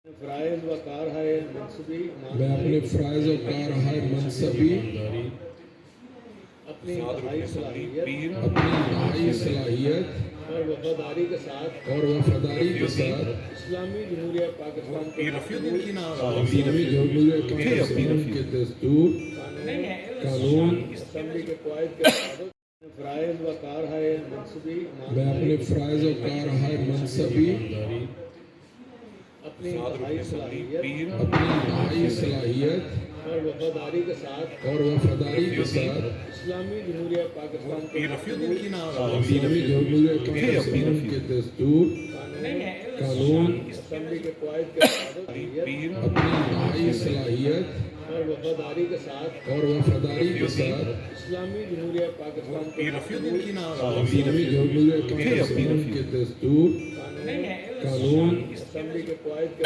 فرائض و کارہائے منصبی میں اپنے فرائض و کارہائے منصبی اپنی انتہائی صلاحیت اور وفاداری کے ساتھ اسلامی جمہوریہ پاکستان کے اسلامی جمہوریہ پاکستان کے دستور، قانون، اسمبلی کے قواعد کے مطابق فرائض و کارہائے منصبی میں اپنے فرائض و کارہائے منصبی اپنی انتہائی صلاحیت اور وفاداری کے ساتھ اسلامی جمہوریہ پاکستان کے اسلامی جمہوریہ پاکستان کے دستور، قانون، اسمبلی کے قواعد کے مطابق اپنی انتہائی صلاحیت اور وفاداری کے ساتھ اسلامی جمہوریہ پاکستان کے اسلامی جمہوریہ پاکستان کے دستور، قانون، اسمبلی کے قواعد کے